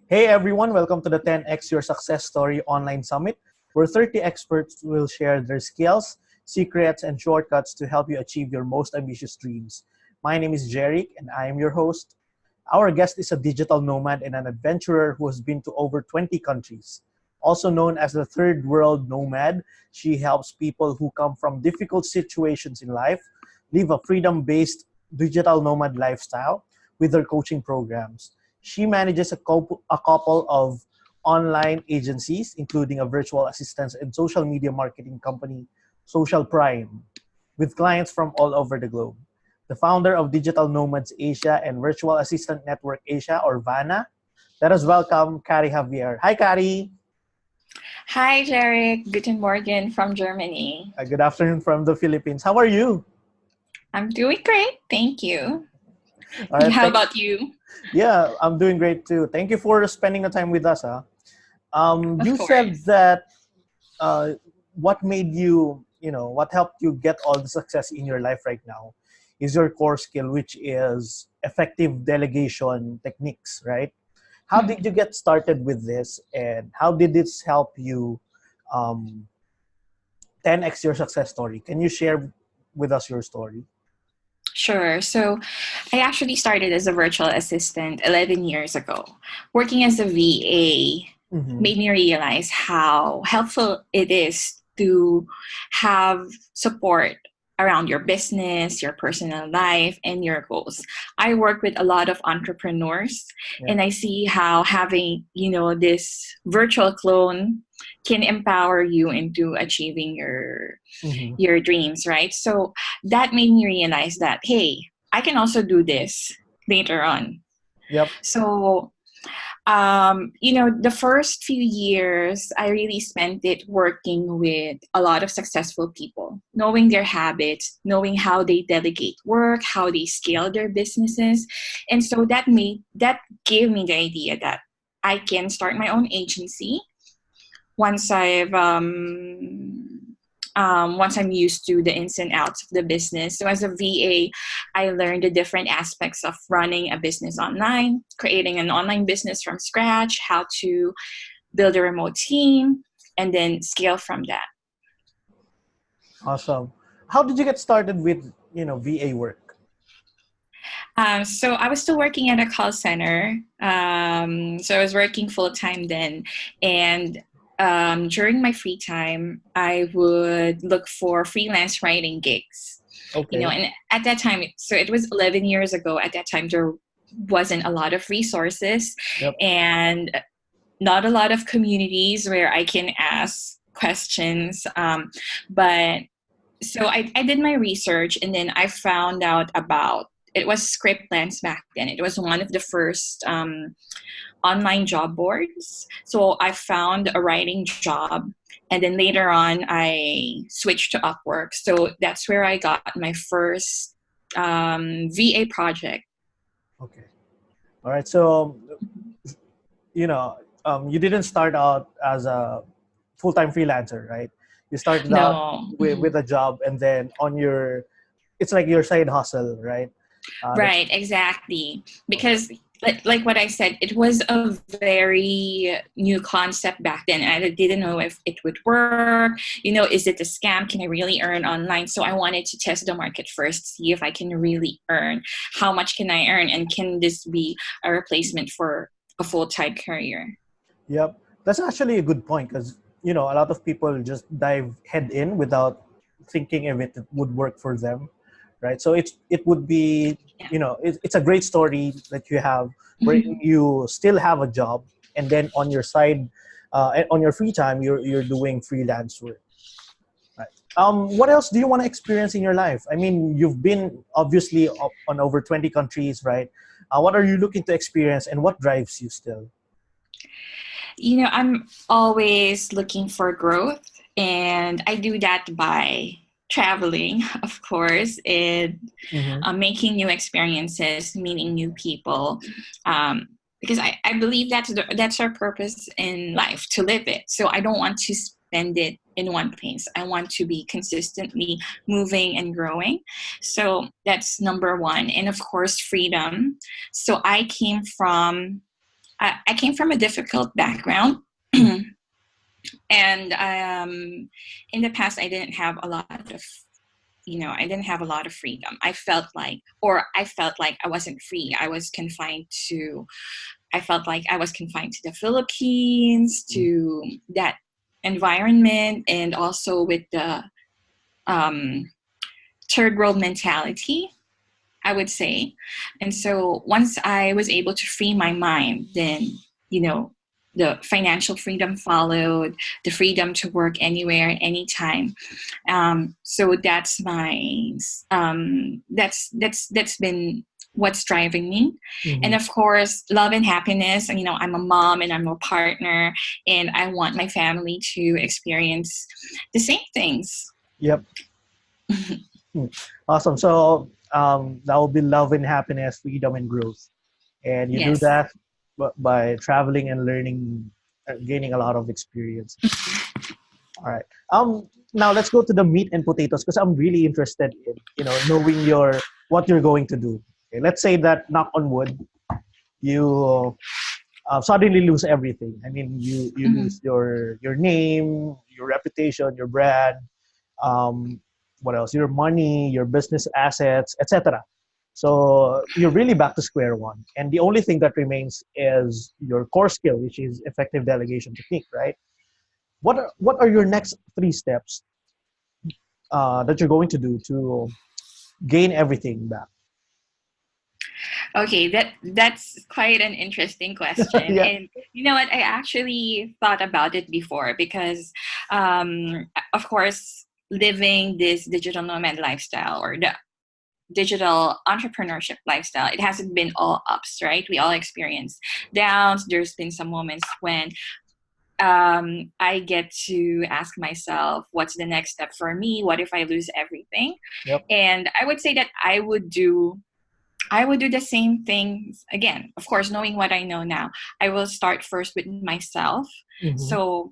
Hey everyone, welcome to the 10x Your Success Story Online Summit, where 30 experts will share their skills, secrets, and shortcuts to help you achieve your most ambitious dreams. My name is Jeric, and I am your host. Our guest is a digital nomad and an adventurer who has been to over 20 countries. Also known as the Third World Nomad, she helps people who come from difficult situations in life live a freedom based digital nomad lifestyle with her coaching programs. She manages a couple of online agencies, including a virtual assistance and social media marketing company, Social Prime, with clients from all over the globe. The founder of Digital Nomads Asia and Virtual Assistant Network Asia, or VANA. Let us welcome Kari Javier. Hi, Kari. Hi, Jarek. Guten Morgen from Germany. Good afternoon from the Philippines. How are you? I'm doing great. Thank you. All right, How about you? yeah, I'm doing great too. Thank you for spending the time with us. Of You said course. that uh, what made you, what helped you get all the success in your life right now is your core skill, which is effective delegation techniques, right? How did you get started with this, and how did this help you um, 10x your success story? Can you share with us your story? Sure. So I actually started as a virtual assistant 11 years ago. Working as a VA Mm-hmm. made me realize how helpful it is to have support around your business, your personal life, and your goals. I work with a lot of entrepreneurs, Yeah. and I see how having, this virtual clone can empower you into achieving Mm-hmm. your dreams, right? So that made me realize that, hey, I can also do this later on. Yep. So, the first few years, I really spent it working with a lot of successful people, knowing their habits, knowing how they delegate work, how they scale their businesses. And so that gave me the idea that I can start my own agency once once I'm used to the ins and outs of the business. So as a VA, I learned the different aspects of running a business online, creating an online business from scratch, how to build a remote team, and then scale from that. Awesome. How did you get started with VA work? So I was still working at a call center. So I was working full time then, and during my free time, I would look for freelance writing gigs. Okay. And at that time, so it was 11 years ago. At that time, there wasn't a lot of resources Yep. and not a lot of communities where I can ask questions. But so I did my research, and then I found out about it was Scriptlands back then. It was one of the first online job boards. So I found a writing job, and then later on I switched to Upwork. So that's where I got my first VA project. Okay. All right. So, you know, you didn't start out as a full-time freelancer, right? You started out No. with a job, and then it's like your side hustle, right? That's Right, exactly. okay. Because like what I said, it was a very new concept back then. I didn't know if it would work. Is it a scam? Can I really earn online? So I wanted to test the market first, see if I can really earn. How much can I earn? And can this be a replacement for a full-time career? Yep. That's actually a good point because a lot of people just dive head in without thinking if it would work for them, right? So it would be Yeah. it's a great story that you have where you still have a job, and then on your side, on your free time, you're doing freelance work. Right. What else do you want to experience in your life? I mean, you've been obviously on over 20 countries, right? What are you looking to experience, and what drives you still? I'm always looking for growth, and I do that by traveling, of course, and Mm-hmm. making new experiences, meeting new people. Because I believe that's our purpose in life, to live it. So I don't want to spend it in one place. I want to be consistently moving and growing. So that's number one. And of course, freedom. So I came from I came from a difficult background. And in the past, I didn't have a lot of, I didn't have a lot of freedom. I felt like I wasn't free. I felt like I was confined to the Philippines, to that environment, and also with the um, third world mentality, I would say. And so once I was able to free my mind, then, the financial freedom followed, the freedom to work anywhere, anytime. So that's my, that's been what's driving me. And of course, love and happiness. And, I'm a mom and I'm a partner, and I want my family to experience the same things. Yep. Awesome. So that will be love and happiness, freedom and growth. And you do Yes. that by traveling and learning, gaining a lot of experience. All right. Now let's go to the meat and potatoes, because I'm really interested in, knowing what you're going to do. Okay, let's say that, knock on wood, you suddenly lose everything. I mean, you lose your name, your reputation, your brand, what else? Your money, your business assets, etc. So you're really back to square one, and the only thing that remains is your core skill, which is effective delegation technique, right? What are your next 3 steps that you're going to do to gain everything back? Okay, that's quite an interesting question. Yeah. And you know what? I actually thought about it before because, of course, living this digital nomad lifestyle, or the digital entrepreneurship lifestyle, it hasn't been all ups, right? We all experience downs. There's been some moments when I get to ask myself, what's the next step for me? What if I lose everything? Yep. And I would say that I would do the same things again. Of course, knowing what I know now, I will start first with myself. So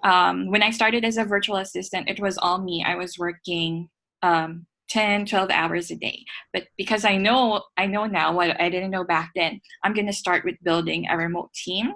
when I started as a virtual assistant, it was all me. I was working 10, 12 hours a day. But because I know now what I didn't know back then, I'm going to start with building a remote team,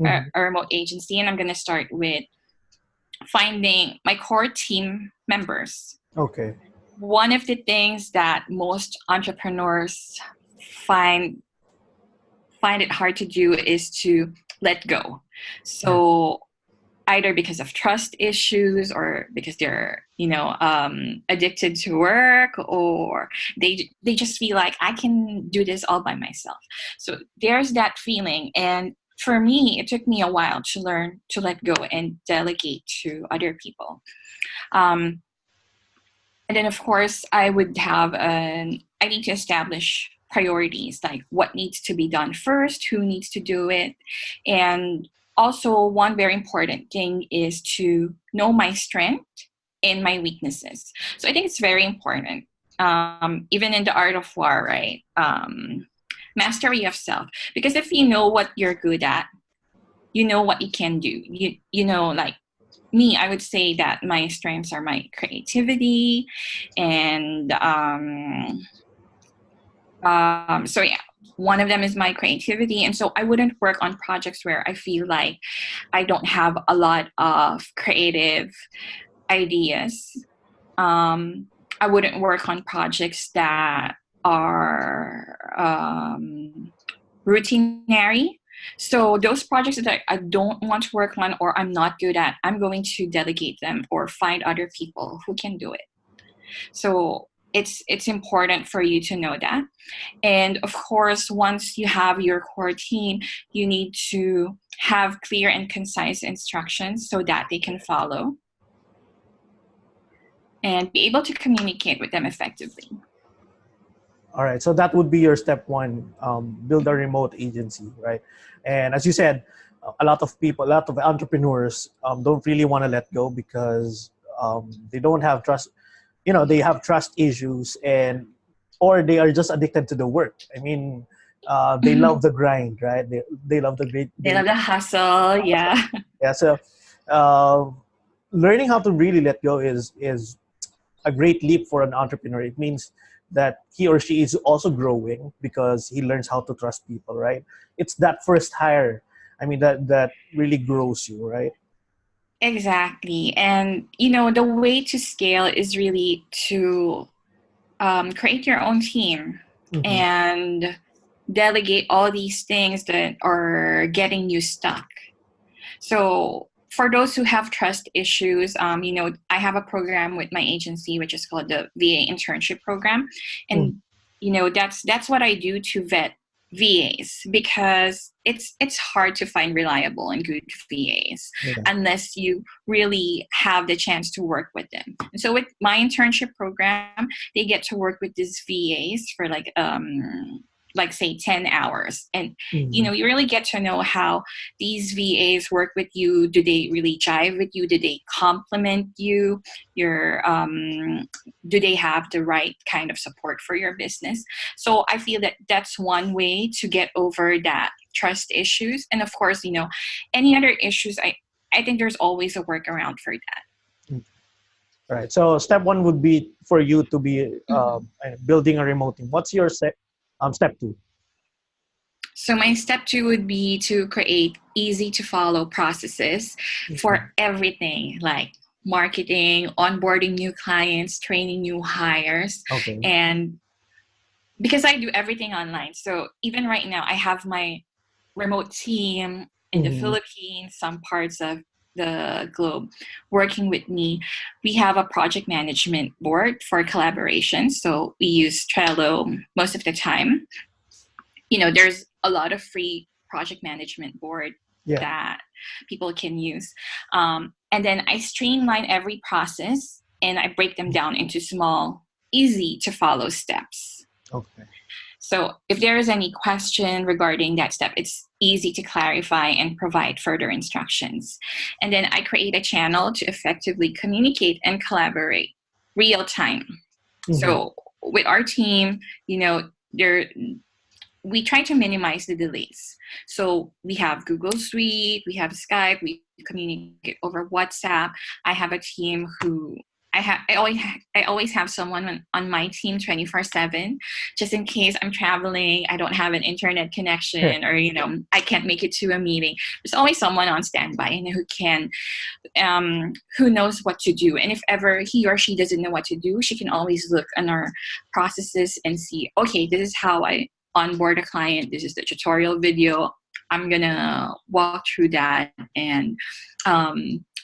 a remote agency, and I'm going to start with finding my core team members. Okay. One of the things that most entrepreneurs find it hard to do is to let go. So either because of trust issues, or because they're addicted to work, or they just feel like I can do this all by myself. So there's that feeling. And for me, it took me a while to learn to let go and delegate to other people. And then, of course, I need to establish priorities, like what needs to be done first, who needs to do it. And also, one very important thing is to know my strength and my weaknesses. So I think it's very important, even in the art of war, right? Mastery of self. Because if you know what you're good at, you know what you can do. Like me, I would say that my strengths are my creativity, and so yeah, one of them is my creativity. And so I wouldn't work on projects where I feel like I don't have a lot of creative ideas. I wouldn't work on projects that are routinary. So those projects that I don't want to work on, or I'm not good at, I'm going to delegate them or find other people who can do it. So it's important for you to know that. And of course, once you have your core team, you need to have clear and concise instructions so that they can follow and be able to communicate with them effectively. All right, so that would be your step 1, build a remote agency, right? And as you said, a lot of entrepreneurs don't really want to let go because they don't have trust. They have trust issues, or they are just addicted to the work. I mean, they love the grind, right? They love the great. They love the hustle, yeah. Yeah. So, learning how to really let go is a great leap for an entrepreneur. It means that he or she is also growing because he learns how to trust people, right? It's that first hire. I mean, that really grows you, right? Exactly. And, you know, the way to scale is really to create your own team Mm-hmm. and delegate all these things that are getting you stuck. So for those who have trust issues, you know, I have a program with my agency, which is called the VA internship program. And, you know, that's what I do to vet VAs, because it's hard to find reliable and good VAs Yeah. unless you really have the chance to work with them. And so with my internship program, they get to work with these VAs for like say 10 hours, and you Mm-hmm. know, you really get to know how these VAs work with you. Do they really jive with you? Do they complement you? Your do they have the right kind of support for your business? So I feel that that's one way to get over that trust issues. And of course, you know, any other issues, I think there's always a workaround for that. Right. So step one would be for you to be Mhm. building a remote team. What's your step two? So my step two would be to create easy to follow processes Mhm. for everything, like marketing, onboarding new clients, training new hires. Okay. And because I do everything online, so even right now I have my remote team in the Mhm. Philippines, some parts of the globe working with me. We have a project management board for collaboration. So we use Trello most of the time. You know, there's a lot of free project management board Yeah. that people can use. And then I streamline every process and I break them down into small, easy to follow steps. Okay. So if there is any question regarding that step, it's easy to clarify and provide further instructions. And then I create a channel to effectively communicate and collaborate real time. Mhm. So with our team, you know, there we try to minimize the delays. So we have Google Suite, we have Skype, we communicate over WhatsApp. I have a team who I always have someone on my team 24/7, just in case I'm traveling, I don't have an internet connection, or you know, I can't make it to a meeting. There's always someone on standby and who knows what to do. And if ever he or she doesn't know what to do, she can always look on our processes and see, okay, this is how I onboard a client. This is the tutorial video. I'm gonna walk through that and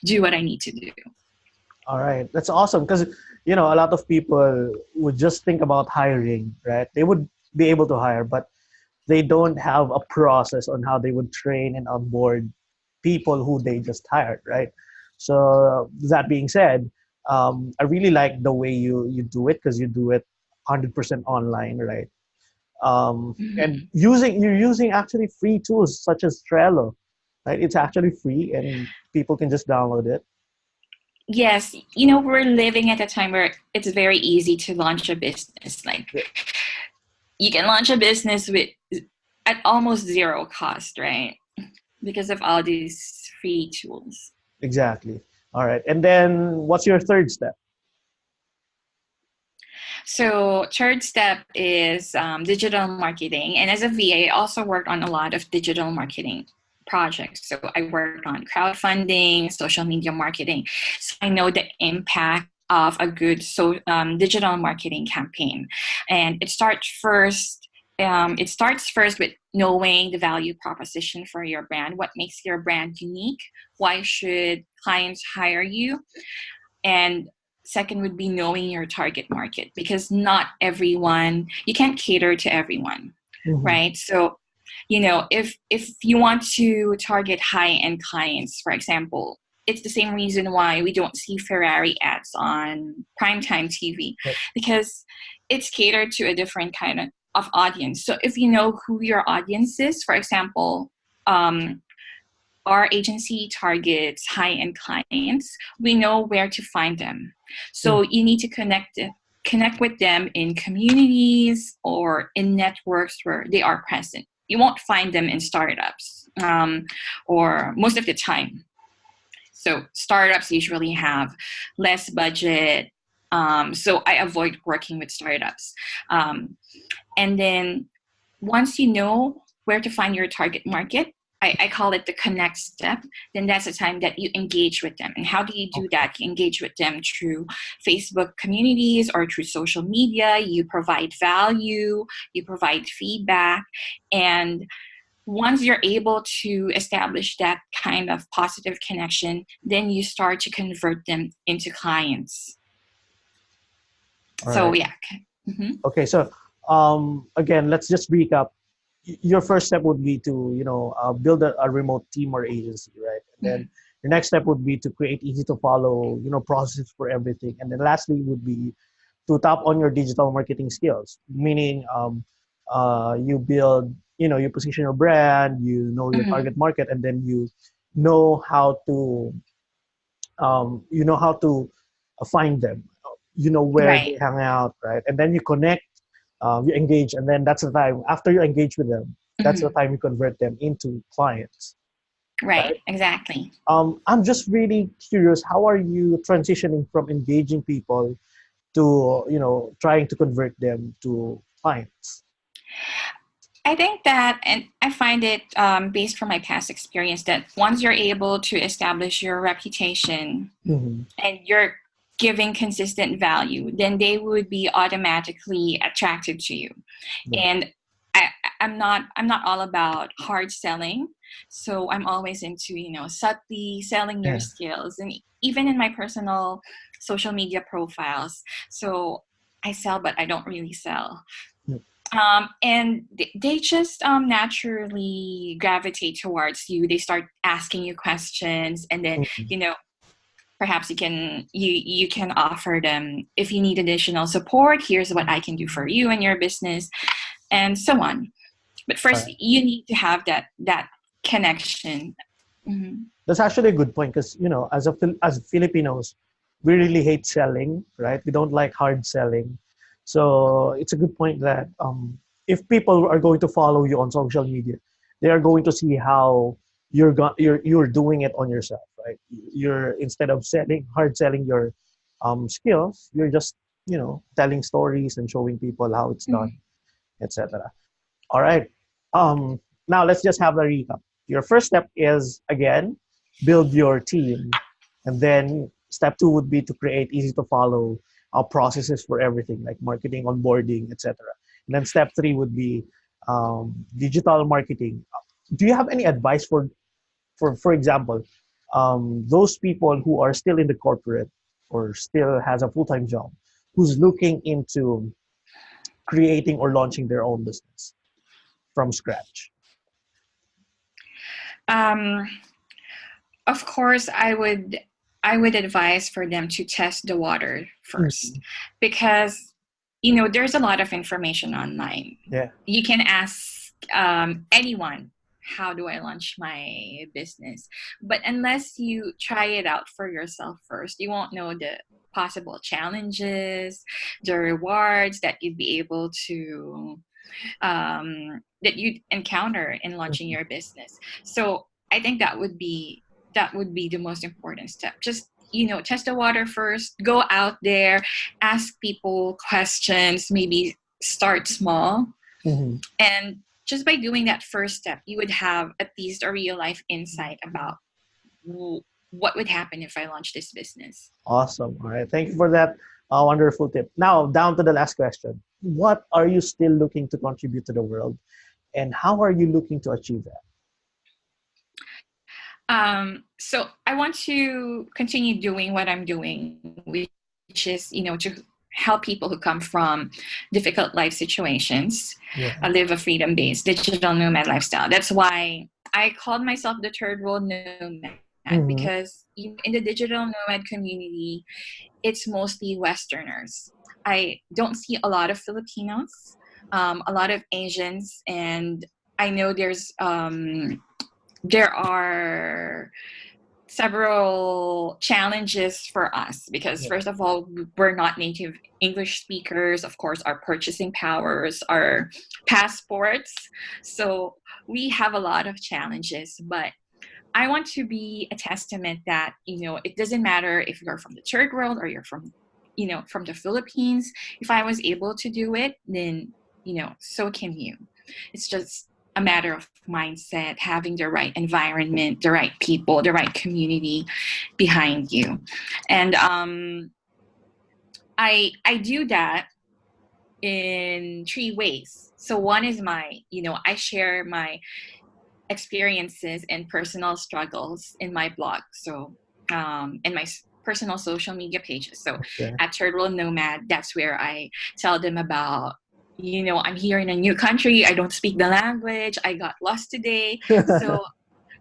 do what I need to do. All right. That's awesome because a lot of people would just think about hiring, right? They would be able to hire, but they don't have a process on how they would train and onboard people who they just hired, right? So that being said, I really like the way you do it because you do it 100% online, right? And Mhm. you're using actually free tools such as Trello, right? It's actually free and people can just download it. Yes, you know, we're living at a time where it's very easy to launch a business. Like Yeah, you can launch a business with at almost zero cost, right? Because of all these free tools. exactly. All right. And then what's your third step? So third step is digital marketing. And as a VA, I also worked on a lot of digital marketing projects. So I worked on crowdfunding, social media marketing. So I know the impact of a good digital marketing campaign. And it starts first with knowing the value proposition for your brand. What makes your brand unique? Why should clients hire you? And second would be knowing your target market, because not everyone, you can't cater to everyone, Mhm. right? So, you know, if you want to target high end clients, for example, it's the same reason why we don't see Ferrari ads on primetime TV, Yep. because it's catered to a different kind of audience. So if you know who your audience is, for example, our agency targets high-end clients. We know where to find them. Mm. So you need to connect with them in communities or in networks where they are present. You won't find them in startups, or most of the time. So startups usually have less budget, So I avoid working with startups. And then once you know where to find your target market, I call it the connect step. Then that's the time that you engage with them. And how do you do that? You engage with them through Facebook communities or through social media. You provide value, you provide feedback. And once you're able to establish that kind of positive connection, then you start to convert them into clients. All So right. yeah. Mm-hmm. Okay, so again, let's just recap. Your first step would be to build a remote team or agency, right? And then Mm-hmm. your next step would be to create easy to follow process for everything. And then lastly would be to tap on your digital marketing skills, meaning you build, you position your brand, you know your Mm-hmm. target market, and then know how to find them, where Right. they hang out, right? And then you connect, you engage, and then that's the time after you engage with them, that's the Mm-hmm. time you convert them into clients, Right. right? Exactly. I'm just really curious, how are you transitioning from engaging people to trying to convert them to clients? I think that, and I find it based from my past experience, that once you're able to establish your reputation Mm-hmm. and you're giving consistent value, then they would be automatically attracted to you. Yeah. And I, I'm not all about hard selling, so I'm always into subtly selling your Yeah. skills, and even in my personal social media profiles. So I sell, but I don't really sell. And they just naturally gravitate towards you. They start asking you questions, and then Mhm. perhaps you can offer them, if you need additional support, here's what I can do for you and your business, and so on. But All first right. you need to have that connection. Hmm. That's actually a good point, because as Filipinos, we really hate selling, right? We don't like hard selling. So it's a good point that if people are going to follow you on social media, they are going to see how you're doing it on yourself, right? You're, instead of hard selling your skills, you're just telling stories and showing people how it's done, Hmm. etc. All right. Now let's just have a recap. Your first step is, again, build your team, and then step two would be to create easy to follow processes for everything like marketing, onboarding, etc. And then step three would be digital marketing. Do you have any advice for example, those people who are still in the corporate or still has a full-time job, who's looking into creating or launching their own business from scratch? um, of course, I would advise for them to test the water first, Mhm. because there's a lot of information online. Yeah. You can ask anyone, how do I launch my business? But unless you try it out for yourself first, you won't know the possible challenges, the rewards that you'd be able to that you'd encounter in launching Mhm. your business. So I think that would be the most important step. Just test the water first. Go out there, ask people questions. Maybe start small, Mhm. and just by doing that first step, you would have at least a real life insight about what would happen if I launch this business. Awesome. All right. Thank you for that wonderful tip. Now, down to the last question. What are you still looking to contribute to the world, and how are you looking to achieve that? So I want to continue doing what I'm doing, which is, to help people who come from difficult life situations Yeah. live a freedom-based digital nomad lifestyle. That's why I called myself the third world nomad, Mm-hmm. because in the digital nomad community, it's mostly Westerners. I don't see a lot of Filipinos, a lot of Asians, and I know there are several challenges for us, because Yeah. first of all, we're not native English speakers. Of course, our purchasing powers, our passports, so we have a lot of challenges. But I want to be a testament that it doesn't matter if you're from the third world or you're from from the Philippines. If I was able to do it, then, so can you. It's just a matter of mindset, having the right environment, the right people, the right community behind you. And I do that in three ways. So one is I share my experiences and personal struggles in my blog. So in my personal social media pages. So Okay. at Third World Nomad, that's where I tell them about, I'm here in a new country. I don't speak the language. I got lost today. So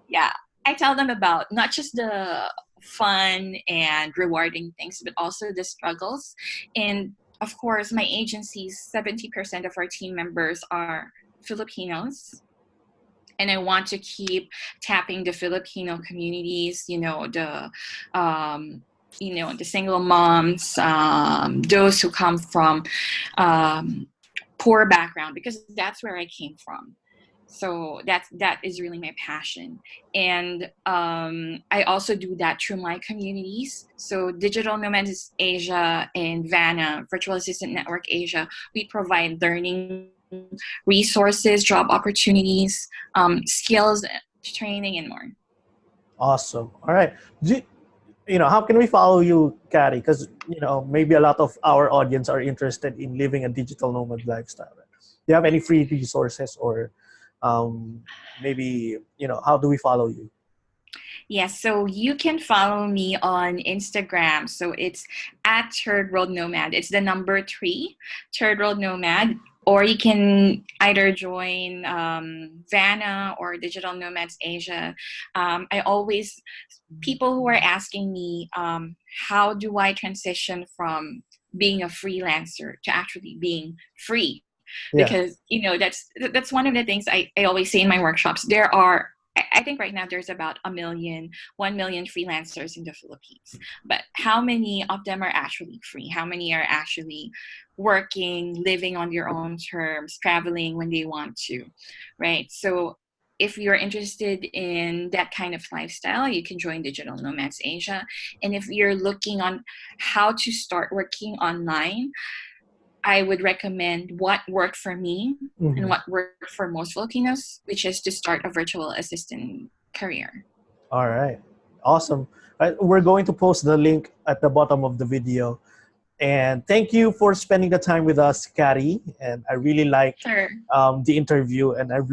yeah, I tell them about not just the fun and rewarding things, but also the struggles. And of course, my agency's 70% of our team members are Filipinos. And I want to keep tapping the Filipino communities, the single moms, those who come from poor background, because that's where I came from. So that is really my passion. And I also do that through my communities. So Digital Nomads Asia and VANA, Virtual Assistant Network Asia, we provide learning resources, job opportunities, skills, training, and more. Awesome. All right. How can we follow you, Carrie? Because, maybe a lot of our audience are interested in living a digital nomad lifestyle. Do you have any free resources or maybe, how do we follow you? Yes, so you can follow me on Instagram. So it's at Third World Nomad. It's the number 3, Third World Nomad. Or you can either join VANA or Digital Nomads Asia. People who are asking me, how do I transition from being a freelancer to actually being free? Yeah. Because, that's one of the things I always say in my workshops. I think right now there's about 1 million freelancers in the Philippines. But how many of them are actually free? How many are actually working, living on their own terms, traveling when they want to, right? So if you're interested in that kind of lifestyle, you can join Digital Nomads Asia. And if you're looking on how to start working online, I would recommend what worked for me and what worked for most Filipinos, which is to start a virtual assistant career. All right. Awesome. We're going to post the link at the bottom of the video. And thank you for spending the time with us, Carrie. And I really liked the interview, and I've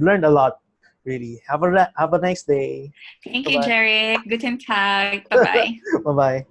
learned a lot. Really. Have a nice day. Thank you, Jerry. Guten Tag. Bye-bye. Bye-bye.